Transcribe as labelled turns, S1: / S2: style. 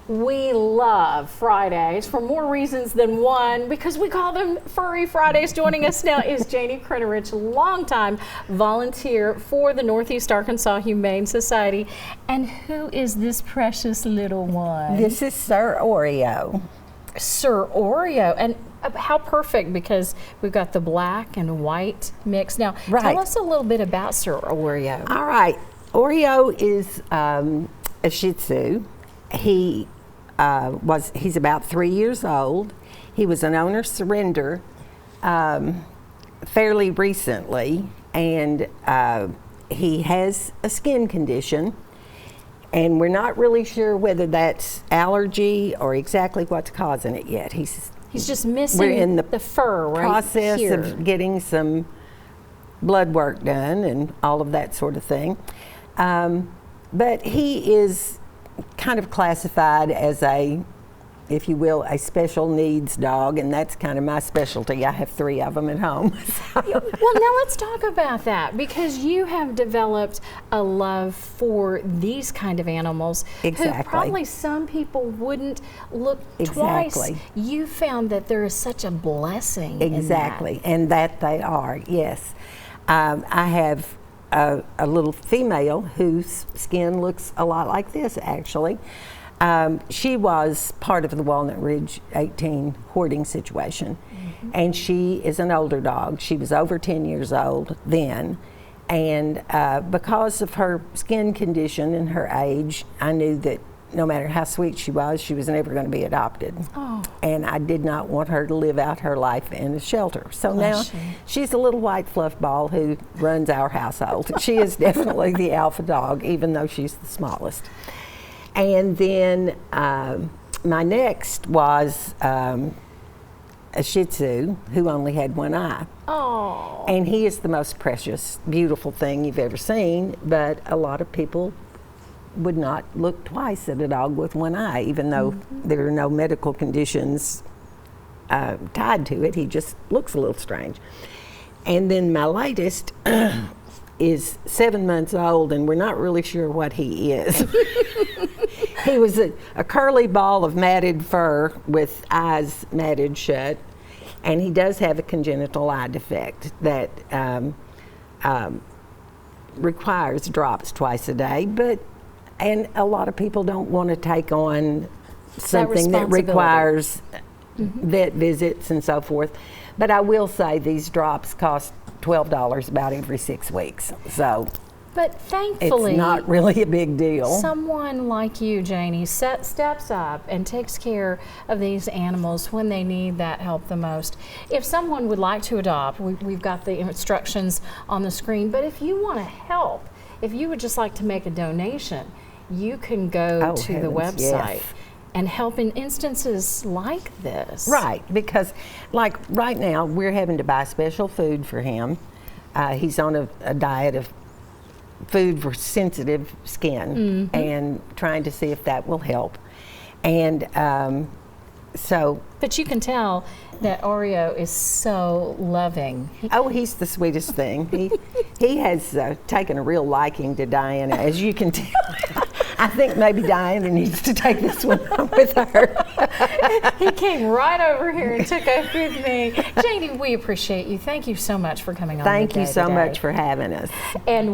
S1: We love Fridays for more reasons than one because we call them Furry Fridays. Joining us now is Janie Crennerich, longtime volunteer for the Northeast Arkansas Humane Society. And who is this precious little one?
S2: This is Sir Oreo.
S1: Sir Oreo. And how perfect, because we've got the black and white mix. Now, tell us a little bit about Sir Oreo.
S2: All right. Oreo is a Shih Tzu. He's about 3 years old. He was an owner surrender fairly recently, and he has a skin condition, and we're not really sure whether that's allergy or exactly what's causing it yet. He's
S1: just missing
S2: we're in
S1: the fur right
S2: process
S1: here.
S2: of getting some blood work done and all of that sort of thing. But he is kind of classified as if you will, a special needs dog, and that's kind of my specialty. I have 3 of them at home.
S1: Well, now let's talk about that, because you have developed a love for these kind of animals.
S2: Exactly.
S1: Who probably some people wouldn't look twice. You found that there is such a blessing
S2: Exactly,
S1: in that.
S2: and that they are, yes. I have a little female whose skin looks a lot like this, actually. She was part of the Walnut Ridge 18 hoarding situation, and she is an older dog. She was over 10 years old then, and because of her skin condition and her age, I knew that no matter how sweet she was never going to be adopted.
S1: Oh.
S2: And I did not want her to live out her life in a shelter. So now she's a little white fluff ball who runs our household. She is definitely the alpha dog, even though she's the smallest. And then my next was a Shih Tzu who only had one eye.
S1: Oh.
S2: And he is the most precious, beautiful thing you've ever seen, but a lot of people would not look twice at a dog with one eye, even though there are no medical conditions tied to it. He just looks a little strange. And then my latest is 7 months old, and we're not really sure what he is. He was a curly ball of matted fur with eyes matted shut, and he does have a congenital eye defect that requires drops twice a day, and a lot of people don't want to take on something that requires vet visits and so forth. But I will say these drops cost $12 about every 6 weeks. So,
S1: but thankfully,
S2: it's not really a big deal.
S1: Someone like you, Janie, steps up and takes care of these animals when they need that help the most. If someone would like to adopt, we've got the instructions on the screen, but if you want to help, if you would just like to make a donation, you can go to the website and help in instances like this.
S2: Right, because like right now we're having to buy special food for him. He's on a diet of food for sensitive skin and trying to see if that will help. And
S1: but you can tell that Oreo is so loving.
S2: Oh, he's the sweetest thing. He has taken a real liking to Diana, as you can tell. I think maybe Diana needs to take this one home with her.
S1: He came right over here and took off with me. Janie, we appreciate you. Thank you so much for coming on.
S2: Thank you so
S1: today.
S2: much for having us.
S1: And